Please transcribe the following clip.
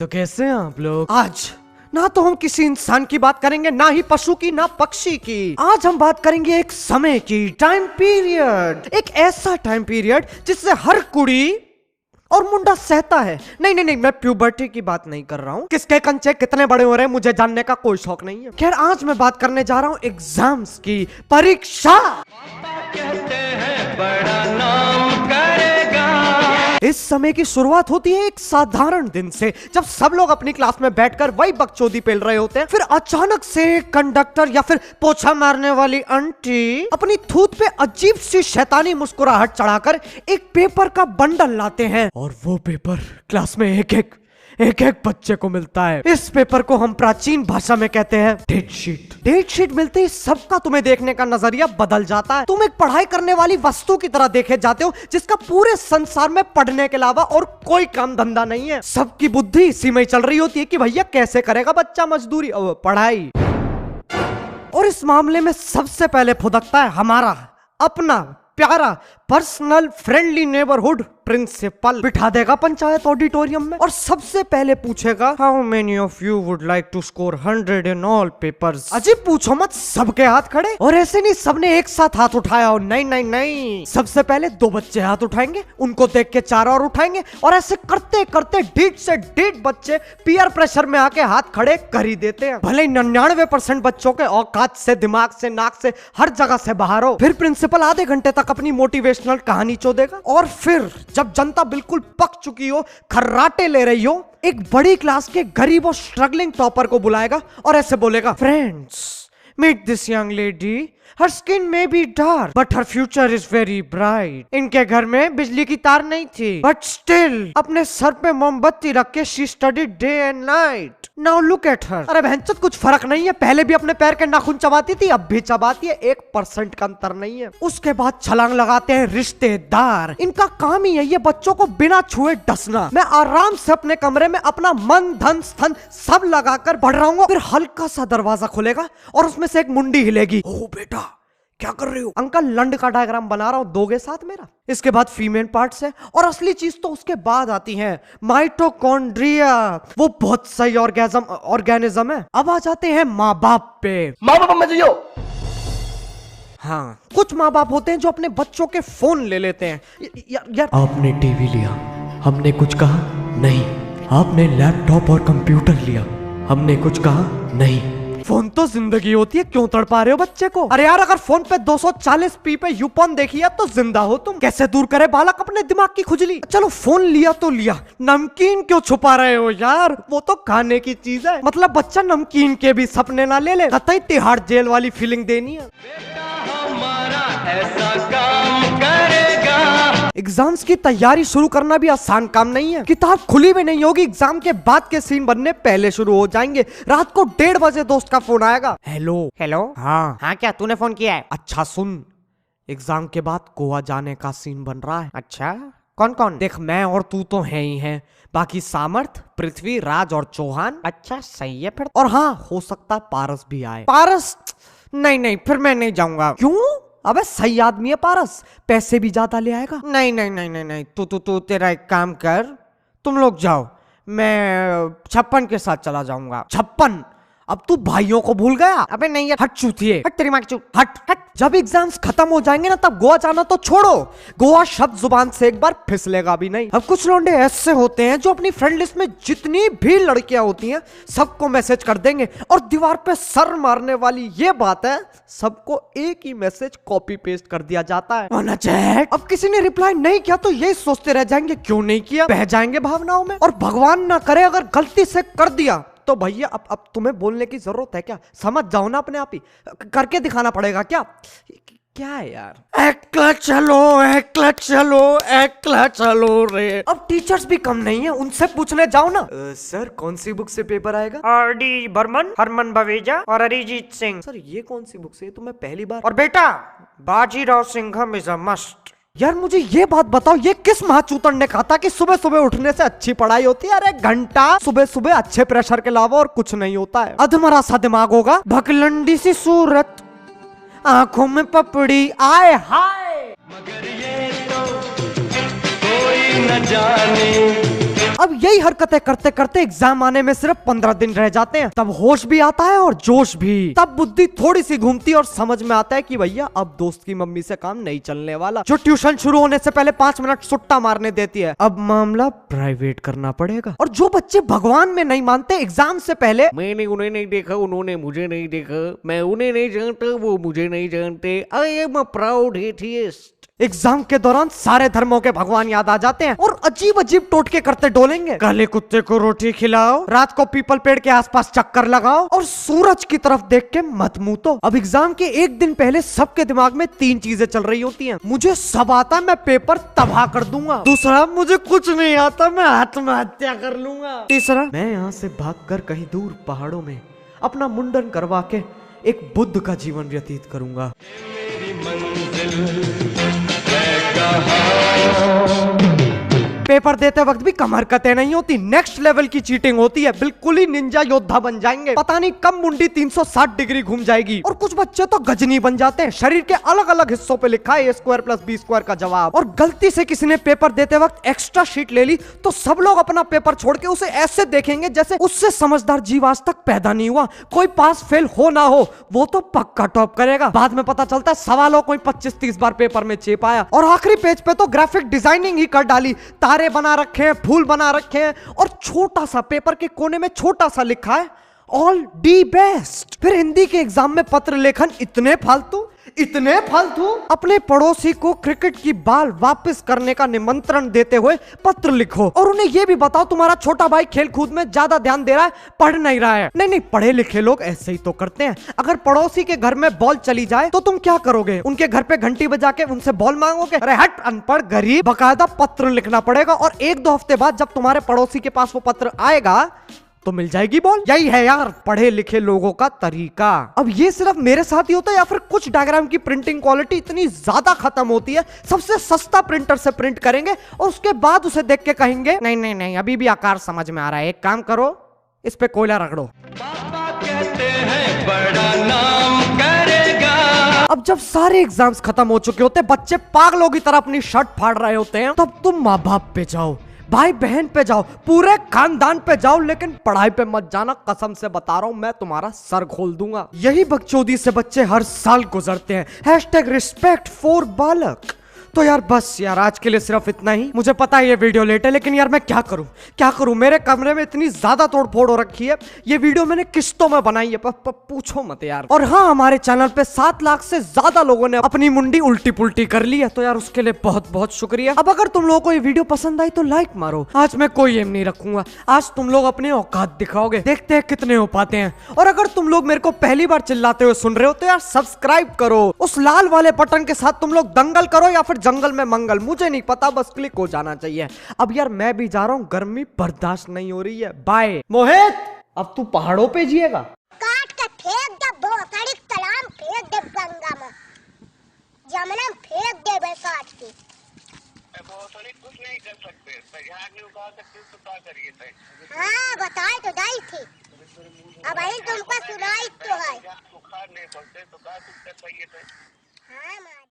तो कैसे हैं आप लोग? आज ना तो हम किसी इंसान की बात करेंगे, ना ही पशु की, ना पक्षी की। आज हम बात करेंगे एक समय की, टाइम पीरियड। एक ऐसा टाइम पीरियड जिससे हर कुड़ी और मुंडा सहता है। नहीं नहीं नहीं, मैं प्यूबर्टी की बात नहीं कर रहा हूँ। किसके कंचे कितने बड़े हो रहे हैं मुझे जानने का कोई शौक नहीं है। खैर, आज मैं बात करने जा रहा हूँ एग्जाम्स की, परीक्षा। कहते हैं बड़ा नाम करेगा। इस समय की शुरुआत होती है एक साधारण दिन से, जब सब लोग अपनी क्लास में बैठकर वही बकचोदी पेल रहे होते हैं। फिर अचानक से कंडक्टर या फिर पोछा मारने वाली आंटी अपनी थूत पे अजीब सी शैतानी मुस्कुराहट चढ़ाकर एक पेपर का बंडल लाते हैं, और वो पेपर क्लास में एक एक बच्चे को मिलता है। इस पेपर को हम प्राचीन भाषा में कहते हैं डेट शीट। डेट शीट मिलते ही सबका तुम्हें देखने का नजरिया बदल जाता है। तुम एक पढ़ाई करने वाली वस्तु की तरह देखे जाते हो, जिसका पूरे संसार में पढ़ने के अलावा और कोई काम धंधा नहीं है। सबकी बुद्धि इसी में चल रही होती है कि भैया कैसे करेगा बच्चा मजदूरी और पढ़ाई। और इस मामले में सबसे पहले फुदकता है हमारा अपना प्यारा पर्सनल फ्रेंडली नेबरहुड प्रिंसिपल। बिठा देगा पंचायत ऑडिटोरियम में और सबसे पहले पूछेगा, how many of you would like to score 100 in all papers. अजीब पूछो मत, सबके हाथ खड़े। और ऐसे नहीं सबने एक साथ हाथ उठाया हो, नहीं नहीं नहीं, सबसे पहले 2 बच्चे हाथ उठाएंगे, उनको देख के 4 और उठाएंगे, और ऐसे करते करते 1.5 से 1.5 बच्चे पीयर प्रेशर में आके हाथ खड़े कर ही देते हैं। भले 99% बच्चों के औकात से, दिमाग से, नाक से, हर जगह से बाहर हो। फिर प्रिंसिपल आधे घंटे तक अपनी मोटिवेशनल कहानी चोदेगा, और फिर जब जनता बिल्कुल पक चुकी हो, खर्राटे ले रही हो, एक बड़ी क्लास के गरीब और स्ट्रगलिंग टॉपर को बुलाएगा और ऐसे बोलेगा, friends, meet this young lady, her skin may be dark but her future is very bright. इनके घर में बिजली की तार नहीं थी, बट स्टिल अपने सर पे मोमबत्ती रख के she studied day and night. Now look at her. अरे बहनचोद, कुछ फर्क नहीं है, पहले भी अपने पैर के नाखून चबाती थी, अब भी चबाती है, 1% का अंतर नहीं है। उसके बाद छलांग लगाते हैं रिश्तेदार। इनका काम ही है ये बच्चों को बिना छुए डसना। मैं आराम से अपने कमरे में अपना मन, धन, स्थन सब लगाकर पढ़ रहा हूँ। फिर हल्का सा दरवाजा खुलेगा और उसमें से एक मुंडी हिलेगी। ओ बेटा, क्या कर रहे हो? अंकल, लंड का डायग्राम बना रहा हूं, दोगे साथ मेरा? इसके बाद फीमेल पार्ट्स है, और असली चीज तो उसके बाद आती है, माइटोकॉन्ड्रिया। वो बहुत सही ऑर्गेनिज्म है। अब आ जाते हैं माँ बाप पे। माँ बाप मत जियो। हाँ, कुछ माँ बाप होते हैं जो अपने बच्चों के फोन ले लेते हैं। यार आपने टीवी लिया, हमने कुछ कहा नहीं। आपने लैपटॉप और कंप्यूटर लिया, हमने कुछ कहा नहीं। फोन तो जिंदगी होती है, क्यों तड़पा रहे हो बच्चे को? अरे यार, अगर फोन पे 240p पे यूपॉन देखी है तो जिंदा हो तुम। कैसे दूर करे बालक अपने दिमाग की खुजली? चलो फोन लिया तो लिया, नमकीन क्यों छुपा रहे हो यार? वो तो खाने की चीज है। मतलब बच्चा नमकीन के भी सपने ना ले ले, कतई तिहाड़ जेल वाली फीलिंग देनी है। ऐसा काम करेगा। एग्जाम्स की तैयारी शुरू करना भी आसान काम नहीं है। किताब खुली भी नहीं होगी, एग्जाम के बाद के सीन बनने पहले शुरू हो जाएंगे। रात को 1:30 बजे दोस्त का फोन आएगा। Hello hello. हाँ, क्या तूने फोन किया है? अच्छा सुन, एग्जाम के बाद गोवा जाने का सीन बन रहा है। अच्छा, कौन कौन? देख, मैं और तू तो है ही हैं, बाकी सामर्थ, पृथ्वी, राज और चौहान। अच्छा, सही है फिर। और हाँ, हो सकता पारस भी आए। पारस? नहीं, फिर मैं नहीं जाऊंगा। क्यों? अबे सही आदमी है पारस, पैसे भी ज्यादा ले आएगा। नहीं, तू तेरा एक काम कर, तुम लोग जाओ, मैं 56 के साथ चला जाऊंगा। 56? अब तू भाइयों को भूल गया? अबे नहीं यार, हट चूतिए, हट तेरी माँ की चूत, हट। जब एग्जाम्स खत्म हो जाएंगे ना, तब गोवा जाना तो छोड़ो, गोवा शब्द जुबान से एक बार फिसलेगा भी नहीं। अब कुछ लौंडे ऐसे होते हैं जो अपनी फ्रेंड लिस्ट में जितनी भी लड़कियां होती हैं सबको मैसेज कर देंगे, और दीवार पे सर मारने वाली ये बात है, सबको एक ही मैसेज कॉपी पेस्ट कर दिया जाता है। अब किसी ने रिप्लाई नहीं किया तो ये सोचते रह जाएंगे क्यों नहीं किया, बह जाएंगे भावनाओं में। और भगवान ना करे अगर गलती से कर दिया तो भैया अब तुम्हें बोलने की जरूरत है क्या? समझ जाओ ना अपने आप ही, करके दिखाना पड़ेगा क्या? क्या है यार? एकला चलो रे। अब टीचर्स भी कम नहीं है, उनसे पूछने जाओ ना। सर, कौन सी बुक से पेपर आएगा? आर.डी. बर्मन, हरमन बवेजा और अरिजीत सिंह। सर, ये कौन सी बुक से? तो मैं पहली बार। और बेटा, Bajirao Singham is a must. यार मुझे ये बात बताओ, ये किस महाचूतन ने कहा था कि सुबह सुबह उठने से अच्छी पढ़ाई होती है? अरे घंटा सुबह सुबह अच्छे प्रेशर के अलावा और कुछ नहीं होता है। अधमरा सा दिमाग होगा, भकलंडी सी सूरत, आंखों में पपड़ी, आए हाय। मगर ये तो कोई न जाने अब यही हरकतें करते करते एग्जाम आने में सिर्फ 15 दिन रह जाते हैं। तब होश भी आता है और जोश भी। तब बुद्धि थोड़ी सी घूमती है और समझ में आता है कि भैया अब दोस्त की मम्मी से काम नहीं चलने वाला, जो ट्यूशन शुरू होने से पहले 5 मिनट सुट्टा मारने देती है। अब मामला प्राइवेट करना पड़ेगा। और जो बच्चे भगवान में नहीं मानते, एग्जाम से पहले मैंने उन्हें नहीं देखा, उन्होंने मुझे नहीं देखा, मैं उन्हें नहीं जानता, वो मुझे नहीं जानते, I am a proud atheist. Exam के दौरान सारे धर्मों के भगवान याद आ जाते हैं और अजीब अजीब टोटके करते डोलेंगे। काले कुत्ते को रोटी खिलाओ, रात को पीपल पेड़ के आसपास चक्कर लगाओ और सूरज की तरफ देख के मत मूतो। अब एग्जाम के एक दिन पहले सबके दिमाग में 3 चीजें चल रही होती हैं। मुझे सब आता, मैं पेपर तबाह कर दूंगा। दूसरा, मुझे कुछ नहीं आता, मैं आत्महत्या कर लूंगा। तीसरा, मैं यहाँ से भागकर कहीं दूर पहाड़ों में अपना मुंडन करवा के एक बुद्ध का जीवन व्यतीत करूंगा। पेपर देते वक्त भी कम हरकतें नहीं होती, नेक्स्ट लेवल की चीटिंग होती है। बिल्कुल ही निंजा योद्धा बन जाएंगे। पता नहीं कब मुंडी 360 डिग्री घूम जाएगी। और कुछ बच्चे तो गजनी बन जाते हैं। शरीर के अलग अलग हिस्सों पे लिखा है A² + B² का जवाब। और गलती से किसी ने पेपर देते वक्त एक्स्ट्रा शीट ले ली तो सब लोग अपना पेपर छोड़ के उसे ऐसे देखेंगे जैसे उससे समझदार जीव आज तक पैदा नहीं हुआ। कोई पास फेल हो ना हो, वो तो पक्का टॉप करेगा। बाद में पता चलता है सवालों कोई 25-30 बार पेपर में चेप आया। और आखिरी पेज पे तो ग्राफिक डिजाइनिंग ही कर डाली, तारे बना रखे हैं, फूल बना रखे हैं और छोटा सा पेपर के कोने में छोटा सा लिखा है ऑल डी बेस्ट। फिर हिंदी के एग्जाम में पत्र लेखन इतने फालतू अपने पड़ोसी को क्रिकेट की बॉल वापस करने का निमंत्रण देते हुए पत्र लिखो और उन्हें यह भी बताओ तुम्हारा छोटा भाई खेल कूद में ज्यादा ध्यान दे रहा है, पढ़ नहीं रहा है। नहीं, पढ़े लिखे लोग ऐसे ही तो करते हैं। अगर पड़ोसी के घर में बॉल चली जाए तो तुम क्या करोगे? उनके घर पे घंटी बजा के उनसे बॉल मांगोगे? अरे हट अनपढ़ गरीब, बकायदा पत्र लिखना पड़ेगा और 1-2 हफ्ते बाद जब तुम्हारे पड़ोसी के पास वो पत्र आएगा तो मिल जाएगी बॉल। यही है यार पढ़े लिखे लोगों का तरीका। अब ये सिर्फ मेरे साथ ही होता है या फिर कुछ डायग्राम की प्रिंटिंग क्वालिटी इतनी ज्यादा खत्म होती है, सबसे सस्ता प्रिंटर से प्रिंट करेंगे और उसके बाद उसे देख के कहेंगे नहीं अभी भी आकार समझ में आ रहा है, एक काम करो इस पे कोयला रगड़ो। पापा कहते हैं बड़ा नाम करेगा। अब जब सारे एग्जाम्स खत्म हो चुके होते, बच्चे पागलों की तरह अपनी शर्ट फाड़ रहे होते हैं, तब तुम माँ बाप पे जाओ, भाई बहन पे जाओ, पूरे खानदान पे जाओ, लेकिन पढ़ाई पे मत जाना। कसम से बता रहा हूं, मैं तुम्हारा सर खोल दूंगा। यही बकचोदी से बच्चे हर साल गुजरते हैं। #respect for बालक। तो यार बस यार आज के लिए सिर्फ इतना ही। मुझे पता है ये वीडियो लेट है, लेकिन यार मैं क्या करूं? मेरे कमरे में इतनी ज्यादा तोड़फोड़ हो रखी है। ये वीडियो मैंने किस्तों में बनाई है, पूछो मत यार। और हाँ, हमारे चैनल पे 7 लाख से ज्यादा लोगों ने अपनी मुंडी उल्टी पुल्टी कर ली है, तो यार उसके लिए बहुत बहुत शुक्रिया। अब अगर तुम लोगों को ये वीडियो पसंद आई तो लाइक मारो। आज मैं कोई एम नहीं रखूंगा, आज तुम लोग अपने औकात दिखाओगे, देखते हैं कितने हो पाते हैं। और अगर तुम लोग मेरे को पहली बार चिल्लाते हुए सुन रहे हो तो यार सब्सक्राइब करो। उस लाल वाले बटन के साथ तुम लोग दंगल करो या फिर जंगल में मंगल, मुझे नहीं पता, बस क्लिक हो जाना चाहिए। अब यार मैं भी जा रहा हूँ, गर्मी बर्दाश्त नहीं हो रही है। बाय। मोहित, अब तू पहाड़ों पे जिएगा। काट के फेंक दे, भोसड़ी तलाम फेंक दे, गंगा में जमुना में फेंक दे बे काट के। भोसड़ी कुछ नहीं कर सकते, झाड़ नहीं उगा सकते तो क्या करिए? हाँ बताए तो दाई थी, अब आई तुमको सुनाई तो है। बुखार नहीं पड़ते तो क्या कर सकते? हाँ।